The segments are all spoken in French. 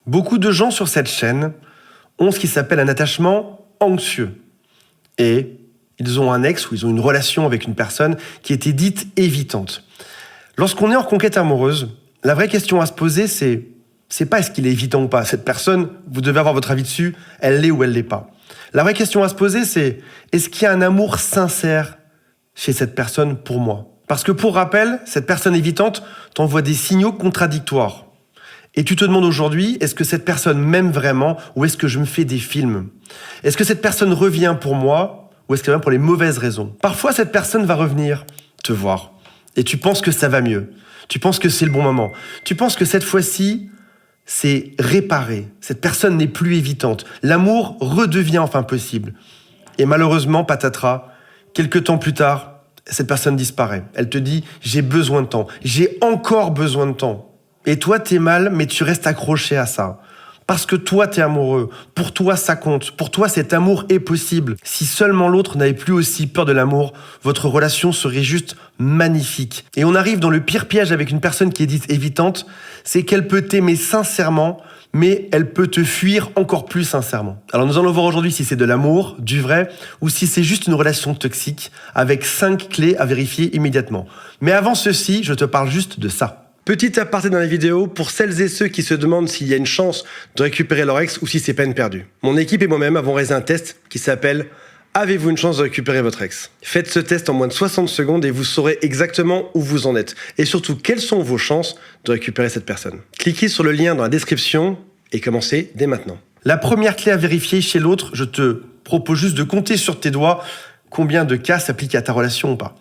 Beaucoup de gens sur cette chaîne ont ce qui s'appelle un attachement anxieux. Et ils ont un ex ou ils ont une relation avec une personne qui était dite évitante. Lorsqu'on est en conquête amoureuse, la vraie question à se poser, c'est pas est-ce qu'il est évitant ou pas. Cette personne, vous devez avoir votre avis dessus, elle l'est ou elle l'est pas. La vraie question à se poser, c'est est-ce qu'il y a un amour sincère chez cette personne pour moi? Parce que pour rappel, cette personne évitante t'envoie des signaux contradictoires. Et tu te demandes aujourd'hui, est-ce que cette personne m'aime vraiment ou est-ce que je me fais des films? Est-ce que cette personne revient pour moi ou est-ce qu'elle vient pour les mauvaises raisons? Parfois, cette personne va revenir te voir et tu penses que ça va mieux. Tu penses que c'est le bon moment. Tu penses que cette fois-ci, c'est réparé. Cette personne n'est plus évitante. L'amour redevient enfin possible. Et malheureusement, patatras, quelques temps plus tard, cette personne disparaît. Elle te dit « j'ai besoin de temps. J'ai encore besoin de temps. » Et toi, t'es mal, mais tu restes accroché à ça. Parce que toi, t'es amoureux. Pour toi, ça compte. Pour toi, cet amour est possible. Si seulement l'autre n'avait plus aussi peur de l'amour, votre relation serait juste magnifique. Et on arrive dans le pire piège avec une personne qui est dite évitante, c'est qu'elle peut t'aimer sincèrement, mais elle peut te fuir encore plus sincèrement. Alors nous allons voir aujourd'hui si c'est de l'amour, du vrai, ou si c'est juste une relation toxique, avec 5 clés à vérifier immédiatement. Mais avant ceci, je te parle juste de ça. Petit aparté dans la vidéo, pour celles et ceux qui se demandent s'il y a une chance de récupérer leur ex ou si c'est peine perdue. Mon équipe et moi-même avons réalisé un test qui s'appelle « Avez-vous une chance de récupérer votre ex ?» Faites ce test en moins de 60 secondes et vous saurez exactement où vous en êtes. Et surtout, quelles sont vos chances de récupérer cette personne. Cliquez sur le lien dans la description et commencez dès maintenant. La première clé à vérifier chez l'autre, je te propose juste de compter sur tes doigts combien de cas s'appliquent à ta relation ou pas.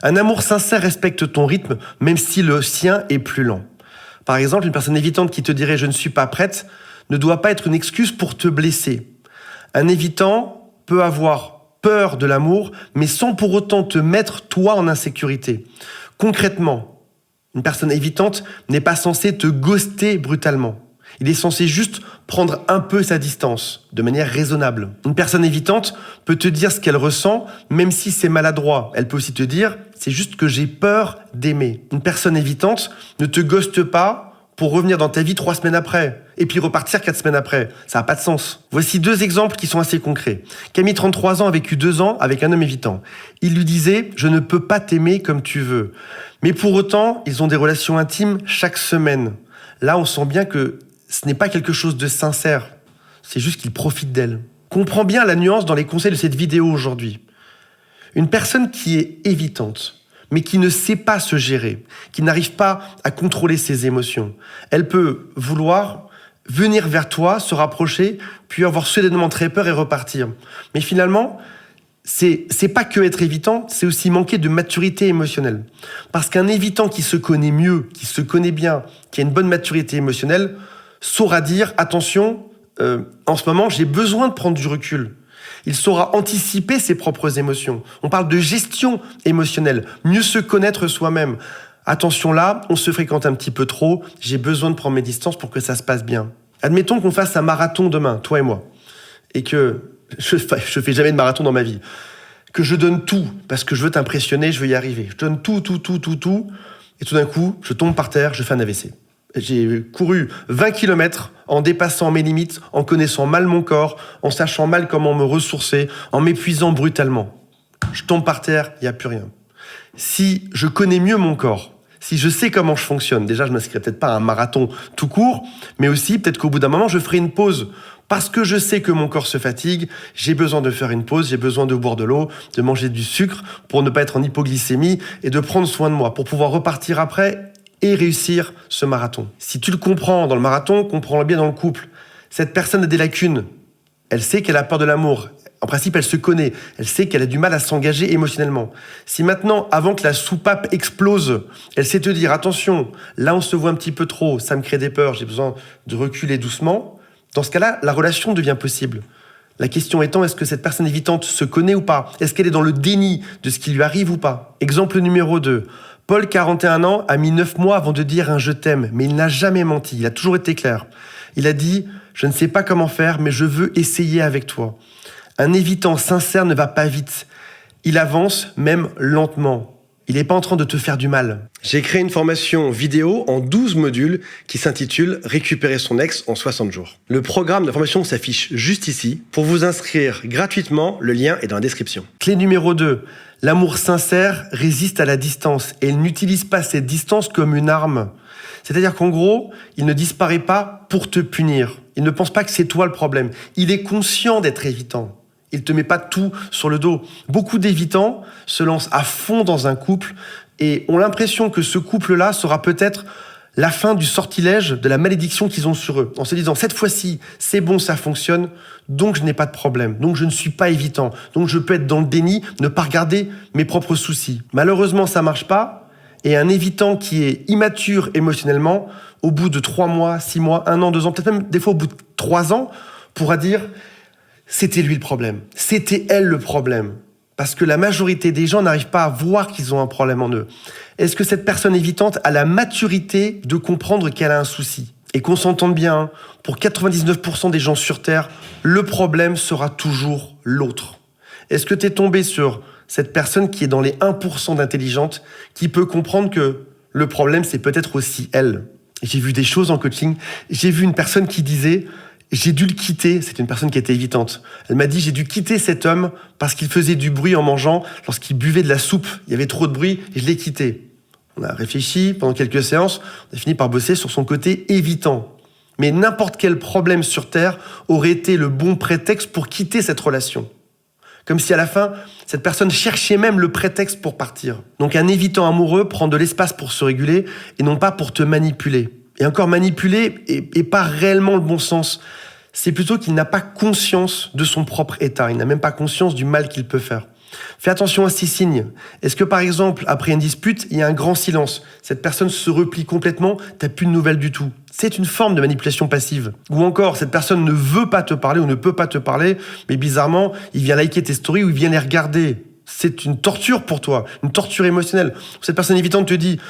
Un amour sincère respecte ton rythme, même si le sien est plus lent. Par exemple, une personne évitante qui te dirait « je ne suis pas prête » ne doit pas être une excuse pour te blesser. Un évitant peut avoir peur de l'amour, mais sans pour autant te mettre toi en insécurité. Concrètement, une personne évitante n'est pas censée te ghoster brutalement. Il est censé juste prendre un peu sa distance, de manière raisonnable. Une personne évitante peut te dire ce qu'elle ressent, même si c'est maladroit. Elle peut aussi te dire « c'est juste que j'ai peur d'aimer ». Une personne évitante ne te ghoste pas pour revenir dans ta vie 3 semaines après, et puis repartir 4 semaines après. Ça n'a pas de sens. Voici 2 exemples qui sont assez concrets. Camille, 33 ans, a vécu 2 ans avec un homme évitant. Il lui disait « je ne peux pas t'aimer comme tu veux ». Mais pour autant, ils ont des relations intimes chaque semaine. Là, on sent bien que ce n'est pas quelque chose de sincère, c'est juste qu'il profite d'elle. Comprends bien la nuance dans les conseils de cette vidéo aujourd'hui. Une personne qui est évitante, mais qui ne sait pas se gérer, qui n'arrive pas à contrôler ses émotions, elle peut vouloir venir vers toi, se rapprocher, puis avoir soudainement très peur et repartir. Mais finalement, c'est pas que être évitant, c'est aussi manquer de maturité émotionnelle. Parce qu'un évitant qui se connaît mieux, qui se connaît bien, qui a une bonne maturité émotionnelle, saura dire, attention, en ce moment, j'ai besoin de prendre du recul. Il saura anticiper ses propres émotions. On parle de gestion émotionnelle, mieux se connaître soi-même. Attention là, on se fréquente un petit peu trop, j'ai besoin de prendre mes distances pour que ça se passe bien. Admettons qu'on fasse un marathon demain, toi et moi, et que je fais jamais de marathon dans ma vie, que je donne tout, parce que je veux t'impressionner, je veux y arriver. Je donne tout, et tout d'un coup, je tombe par terre, je fais un AVC. J'ai couru 20 km en dépassant mes limites, en connaissant mal mon corps, en sachant mal comment me ressourcer, en m'épuisant brutalement. Je tombe par terre, il n'y a plus rien. Si je connais mieux mon corps, si je sais comment je fonctionne, déjà je ne m'inscrirai peut-être pas à un marathon tout court, mais aussi peut-être qu'au bout d'un moment, je ferai une pause. Parce que je sais que mon corps se fatigue, j'ai besoin de faire une pause, j'ai besoin de boire de l'eau, de manger du sucre pour ne pas être en hypoglycémie et de prendre soin de moi, pour pouvoir repartir après et réussir ce marathon. Si tu le comprends dans le marathon, comprends-le bien dans le couple. Cette personne a des lacunes. Elle sait qu'elle a peur de l'amour. En principe, elle se connaît. Elle sait qu'elle a du mal à s'engager émotionnellement. Si maintenant, avant que la soupape explose, elle sait te dire « Attention, là on se voit un petit peu trop, ça me crée des peurs, j'ai besoin de reculer doucement », dans ce cas-là, la relation devient possible. La question étant, est-ce que cette personne évitante se connaît ou pas? Est-ce qu'elle est dans le déni de ce qui lui arrive ou pas? Exemple numéro 2. Paul, 41 ans, a mis 9 mois avant de dire un « je t'aime », mais il n'a jamais menti, il a toujours été clair. Il a dit « je ne sais pas comment faire, mais je veux essayer avec toi ». Un évitant sincère ne va pas vite. Il avance, même lentement. Il n'est pas en train de te faire du mal. J'ai créé une formation vidéo en 12 modules qui s'intitule « Récupérer son ex en 60 jours ». Le programme de formation s'affiche juste ici. Pour vous inscrire gratuitement, le lien est dans la description. Clé numéro 2. L'amour sincère résiste à la distance et il n'utilise pas cette distance comme une arme. C'est-à-dire qu'en gros, il ne disparaît pas pour te punir. Il ne pense pas que c'est toi le problème. Il est conscient d'être évitant. Il ne te met pas tout sur le dos. Beaucoup d'évitants se lancent à fond dans un couple et ont l'impression que ce couple-là sera peut-être la fin du sortilège, de la malédiction qu'ils ont sur eux. En se disant, cette fois-ci, c'est bon, ça fonctionne, donc je n'ai pas de problème. Donc je ne suis pas évitant. Donc je peux être dans le déni, ne pas regarder mes propres soucis. Malheureusement, ça ne marche pas. Et un évitant qui est immature émotionnellement, au bout de 3 mois, 6 mois, 1 an, 2 ans, peut-être même des fois au bout de 3 ans, pourra dire « c'était lui le problème, c'était elle le problème ». Parce que la majorité des gens n'arrivent pas à voir qu'ils ont un problème en eux. Est-ce que cette personne évitante a la maturité de comprendre qu'elle a un souci ? Et qu'on s'entende bien, pour 99% des gens sur Terre, le problème sera toujours l'autre. Est-ce que tu es tombé sur cette personne qui est dans les 1% d'intelligente, qui peut comprendre que le problème, c'est peut-être aussi elle ? J'ai vu des choses en coaching. J'ai vu une personne qui disait « j'ai dû le quitter ». C'est une personne qui était évitante. Elle m'a dit « j'ai dû quitter cet homme parce qu'il faisait du bruit en mangeant. Lorsqu'il buvait de la soupe, il y avait trop de bruit et je l'ai quitté ». On a réfléchi pendant quelques séances. On a fini par bosser sur son côté évitant. Mais n'importe quel problème sur Terre aurait été le bon prétexte pour quitter cette relation. Comme si à la fin, cette personne cherchait même le prétexte pour partir. Donc un évitant amoureux prend de l'espace pour se réguler et non pas pour te manipuler. Et encore manipuler et pas réellement le bon sens. C'est plutôt qu'il n'a pas conscience de son propre état. Il n'a même pas conscience du mal qu'il peut faire. Fais attention à ces signes. Est-ce que par exemple, après une dispute, il y a un grand silence ? Cette personne se replie complètement, t'as plus de nouvelles du tout. C'est une forme de manipulation passive. Ou encore, cette personne ne veut pas te parler ou ne peut pas te parler, mais bizarrement, il vient liker tes stories ou il vient les regarder. C'est une torture pour toi, une torture émotionnelle. Cette personne évitante te dit «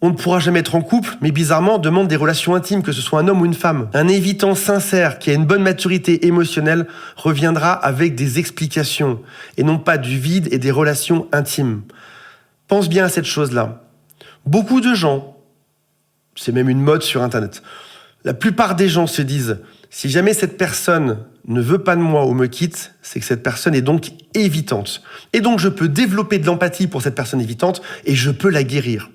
on ne pourra jamais être en couple », mais bizarrement demande des relations intimes, que ce soit un homme ou une femme. Un évitant sincère qui a une bonne maturité émotionnelle reviendra avec des explications et non pas du vide et des relations intimes. Pense bien à cette chose-là. Beaucoup de gens, c'est même une mode sur Internet, la plupart des gens se disent « si jamais cette personne ne veut pas de moi ou me quitte, c'est que cette personne est donc évitante. Et donc je peux développer de l'empathie pour cette personne évitante et je peux la guérir. »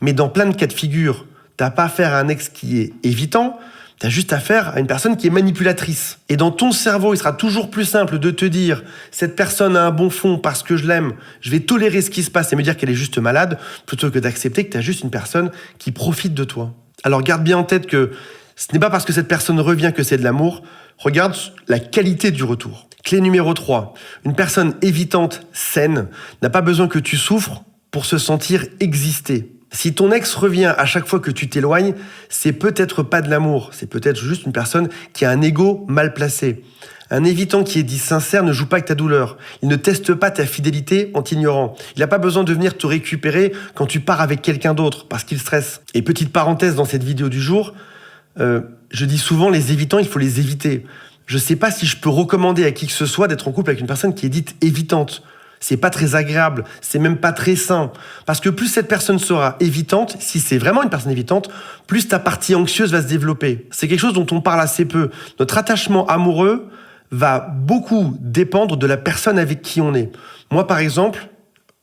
Mais dans plein de cas de figure, t'as pas affaire à un ex qui est évitant, t'as juste affaire à une personne qui est manipulatrice. Et dans ton cerveau, il sera toujours plus simple de te dire « cette personne a un bon fond parce que je l'aime, je vais tolérer ce qui se passe et me dire qu'elle est juste malade », plutôt que d'accepter que t'as juste une personne qui profite de toi. Alors garde bien en tête que ce n'est pas parce que cette personne revient que c'est de l'amour, regarde la qualité du retour. Clé numéro 3, une personne évitante saine n'a pas besoin que tu souffres pour se sentir exister. Si ton ex revient à chaque fois que tu t'éloignes, c'est peut-être pas de l'amour, c'est peut-être juste une personne qui a un ego mal placé. Un évitant qui est dit sincère ne joue pas avec ta douleur. Il ne teste pas ta fidélité en t'ignorant. Il n'a pas besoin de venir te récupérer quand tu pars avec quelqu'un d'autre, parce qu'il stresse. Et petite parenthèse dans cette vidéo du jour, je dis souvent les évitants, il faut les éviter. Je sais pas si je peux recommander à qui que ce soit d'être en couple avec une personne qui est dite évitante. C'est pas très agréable, c'est même pas très sain. Parce que plus cette personne sera évitante, si c'est vraiment une personne évitante, plus ta partie anxieuse va se développer. C'est quelque chose dont on parle assez peu. Notre attachement amoureux va beaucoup dépendre de la personne avec qui on est. Moi, par exemple,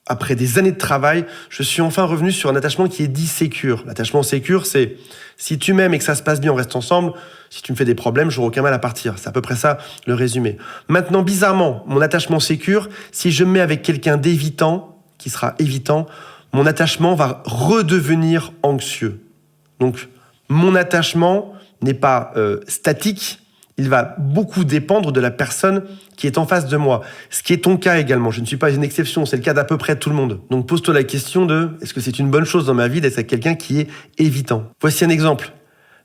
après des années de travail, je suis enfin revenu sur un attachement qui est dit sécure. L'attachement sécure, c'est si tu m'aimes et que ça se passe bien, on reste ensemble. Si tu me fais des problèmes, j'aurai aucun mal à partir. C'est à peu près ça le résumé. Maintenant, bizarrement, mon attachement sécure, si je me mets avec quelqu'un d'évitant, qui sera évitant, mon attachement va redevenir anxieux. Donc, mon attachement n'est pas statique. Il va beaucoup dépendre de la personne qui est en face de moi. Ce qui est ton cas également. Je ne suis pas une exception, c'est le cas d'à peu près tout le monde. Donc pose-toi la question de est-ce que c'est une bonne chose dans ma vie d'être avec quelqu'un qui est évitant ? Voici un exemple.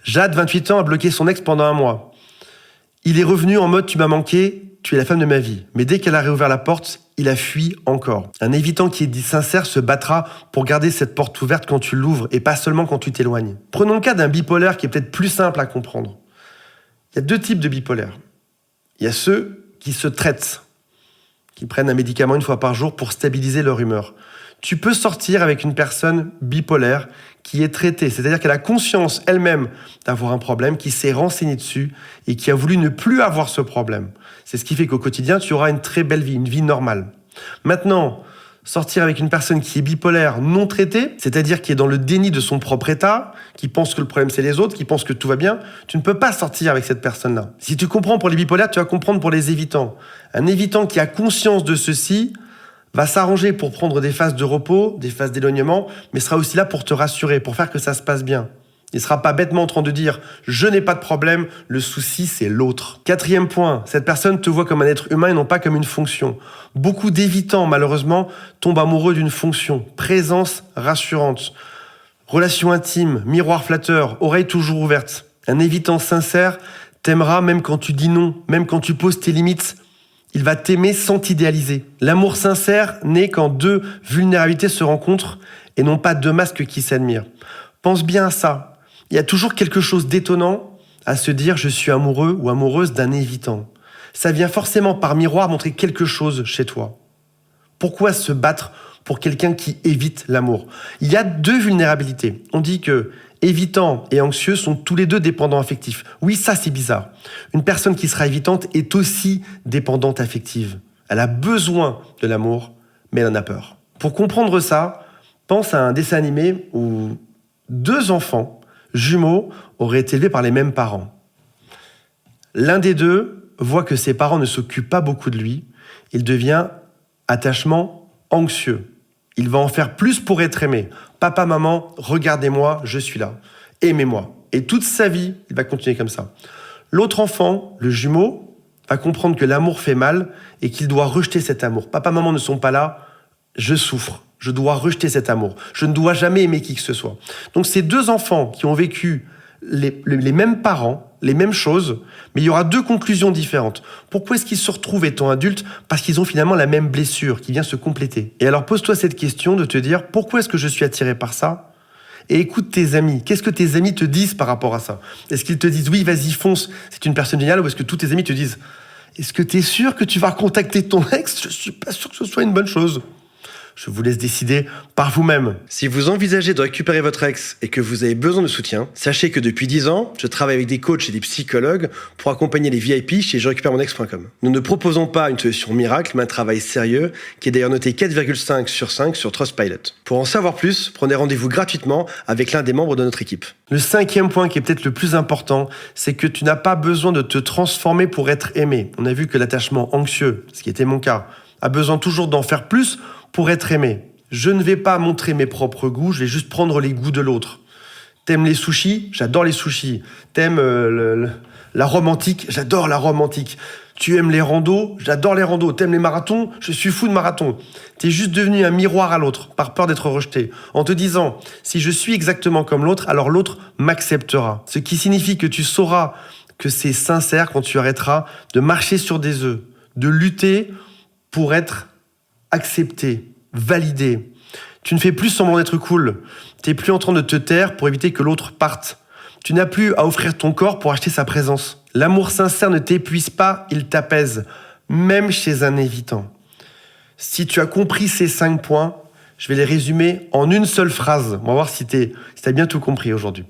Jade, 28 ans, a bloqué son ex pendant 1 mois. Il est revenu en mode « tu m'as manqué, tu es la femme de ma vie ». Mais dès qu'elle a réouvert la porte, il a fui encore. Un évitant qui est dit sincère se battra pour garder cette porte ouverte quand tu l'ouvres et pas seulement quand tu t'éloignes. Prenons le cas d'un bipolaire qui est peut-être plus simple à comprendre. Il y a 2 types de bipolaires. Il y a ceux qui se traitent, qui prennent un médicament 1 fois par jour pour stabiliser leur humeur. Tu peux sortir avec une personne bipolaire qui est traitée, c'est-à-dire qu'elle a conscience elle-même d'avoir un problème, qui s'est renseignée dessus et qui a voulu ne plus avoir ce problème. C'est ce qui fait qu'au quotidien, tu auras une très belle vie, une vie normale. Maintenant, sortir avec une personne qui est bipolaire non traitée, c'est-à-dire qui est dans le déni de son propre état, qui pense que le problème c'est les autres, qui pense que tout va bien, tu ne peux pas sortir avec cette personne-là. Si tu comprends pour les bipolaires, tu vas comprendre pour les évitants. Un évitant qui a conscience de ceci va s'arranger pour prendre des phases de repos, des phases d'éloignement, mais sera aussi là pour te rassurer, pour faire que ça se passe bien. Il ne sera pas bêtement en train de dire « je n'ai pas de problème, le souci c'est l'autre ». 4e point, cette personne te voit comme un être humain et non pas comme une fonction. Beaucoup d'évitants, malheureusement, tombent amoureux d'une fonction. Présence rassurante, relation intime, miroir flatteur, oreille toujours ouverte. Un évitant sincère t'aimera même quand tu dis non, même quand tu poses tes limites. Il va t'aimer sans t'idéaliser. L'amour sincère naît quand 2 vulnérabilités se rencontrent et non pas 2 masques qui s'admirent. Pense bien à ça. Il y a toujours quelque chose d'étonnant à se dire « je suis amoureux ou amoureuse d'un évitant ». Ça vient forcément par miroir montrer quelque chose chez toi. Pourquoi se battre pour quelqu'un qui évite l'amour ? Il y a 2 vulnérabilités. On dit que évitant et anxieux sont tous les 2 dépendants affectifs. Oui, ça c'est bizarre. Une personne qui sera évitante est aussi dépendante affective. Elle a besoin de l'amour, mais elle en a peur. Pour comprendre ça, pense à un dessin animé où 2 enfants jumeaux auraient été élevés par les mêmes parents. L'un des 2 voit que ses parents ne s'occupent pas beaucoup de lui. Il devient attachement anxieux. Il va en faire plus pour être aimé. Papa, maman, regardez-moi, je suis là. Aimez-moi. Et toute sa vie, il va continuer comme ça. L'autre enfant, le jumeau, va comprendre que l'amour fait mal et qu'il doit rejeter cet amour. Papa, maman ne sont pas là, je souffre. Je dois rejeter cet amour. Je ne dois jamais aimer qui que ce soit. Donc ces 2 enfants qui ont vécu les mêmes parents, les mêmes choses, mais il y aura 2 conclusions différentes. Pourquoi est-ce qu'ils se retrouvent étant adultes ? Parce qu'ils ont finalement la même blessure qui vient se compléter. Et alors pose-toi cette question de te dire, pourquoi est-ce que je suis attiré par ça ? Et écoute tes amis. Qu'est-ce que tes amis te disent par rapport à ça ? Est-ce qu'ils te disent, oui, vas-y, fonce, c'est une personne géniale, ou est-ce que tous tes amis te disent, est-ce que tu es sûr que tu vas recontacter ton ex ? Je suis pas sûr que ce soit une bonne chose. Je vous laisse décider par vous-même. Si vous envisagez de récupérer votre ex et que vous avez besoin de soutien, sachez que depuis 10 ans, je travaille avec des coachs et des psychologues pour accompagner les VIP chez jerécupéremonex.com. Nous ne proposons pas une solution miracle, mais un travail sérieux qui est d'ailleurs noté 4,5 sur 5 sur Trustpilot. Pour en savoir plus, prenez rendez-vous gratuitement avec l'un des membres de notre équipe. Le 5e point qui est peut-être le plus important, c'est que tu n'as pas besoin de te transformer pour être aimé. On a vu que l'attachement anxieux, ce qui était mon cas, a besoin toujours d'en faire plus pour être aimé. Je ne vais pas montrer mes propres goûts, je vais juste prendre les goûts de l'autre. T'aimes les sushis ? J'adore les sushis. T'aimes la Rome antique ? J'adore la Rome antique. Tu aimes les randos ? J'adore les randos. T'aimes les marathons ? Je suis fou de marathons. T'es juste devenu un miroir à l'autre, par peur d'être rejeté, en te disant, si je suis exactement comme l'autre, alors l'autre m'acceptera. Ce qui signifie que tu sauras que c'est sincère quand tu arrêteras de marcher sur des œufs, de lutter pour être accepté, validé. Tu ne fais plus semblant d'être cool. Tu n'es plus en train de te taire pour éviter que l'autre parte. Tu n'as plus à offrir ton corps pour acheter sa présence. L'amour sincère ne t'épuise pas, il t'apaise, même chez un évitant. Si tu as compris ces 5 points, je vais les résumer en une seule phrase. On va voir si tu as bien tout compris aujourd'hui.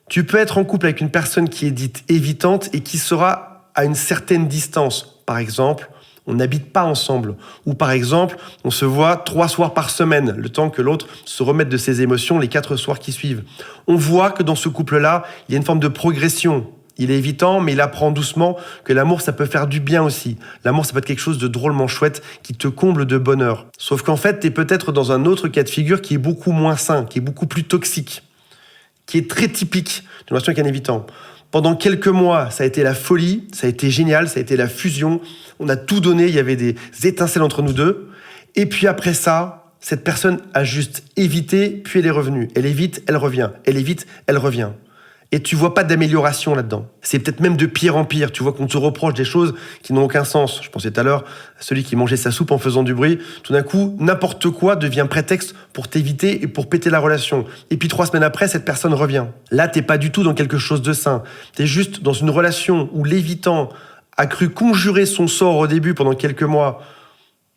Tu peux être en couple avec une personne qui est dite évitante et qui sera à une certaine distance. Par exemple, on n'habite pas ensemble. Ou par exemple, on se voit 3 soirs par semaine, le temps que l'autre se remette de ses émotions les 4 soirs qui suivent. On voit que dans ce couple-là, il y a une forme de progression. Il est évitant, mais il apprend doucement que l'amour, ça peut faire du bien aussi. L'amour, ça peut être quelque chose de drôlement chouette qui te comble de bonheur. Sauf qu'en fait, tu es peut-être dans un autre cas de figure qui est beaucoup moins sain, qui est beaucoup plus toxique, qui est très typique d'une relation avec un évitant. Pendant quelques mois, ça a été la folie, ça a été génial, ça a été la fusion. On a tout donné, il y avait des étincelles entre nous deux. Et puis après ça, cette personne a juste évité, puis elle est revenue. Elle évite, elle revient. Elle évite, elle revient. Et tu vois pas d'amélioration là-dedans. C'est peut-être même de pire en pire. Tu vois qu'on te reproche des choses qui n'ont aucun sens. Je pensais tout à l'heure à celui qui mangeait sa soupe en faisant du bruit. Tout d'un coup, n'importe quoi devient prétexte pour t'éviter et pour péter la relation. Et puis 3 semaines après, cette personne revient. Là, t'es pas du tout dans quelque chose de sain. T'es juste dans une relation où l'évitant a cru conjurer son sort au début pendant quelques mois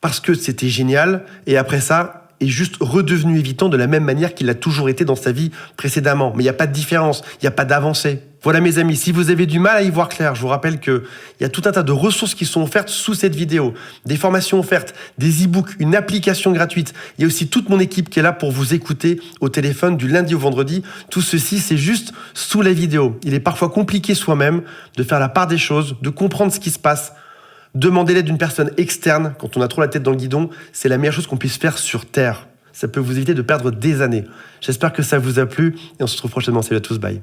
parce que c'était génial. Et après ça, est juste redevenu évitant de la même manière qu'il a toujours été dans sa vie précédemment. Mais il n'y a pas de différence, il n'y a pas d'avancée. Voilà mes amis, si vous avez du mal à y voir clair, je vous rappelle qu'il y a tout un tas de ressources qui sont offertes sous cette vidéo. Des formations offertes, des e-books, une application gratuite. Il y a aussi toute mon équipe qui est là pour vous écouter au téléphone du lundi au vendredi. Tout ceci, c'est juste sous la vidéo. Il est parfois compliqué soi-même de faire la part des choses, de comprendre ce qui se passe. Demander l'aide d'une personne externe quand on a trop la tête dans le guidon, c'est la meilleure chose qu'on puisse faire sur Terre. Ça peut vous éviter de perdre des années. J'espère que ça vous a plu et on se retrouve prochainement. Salut à tous, bye.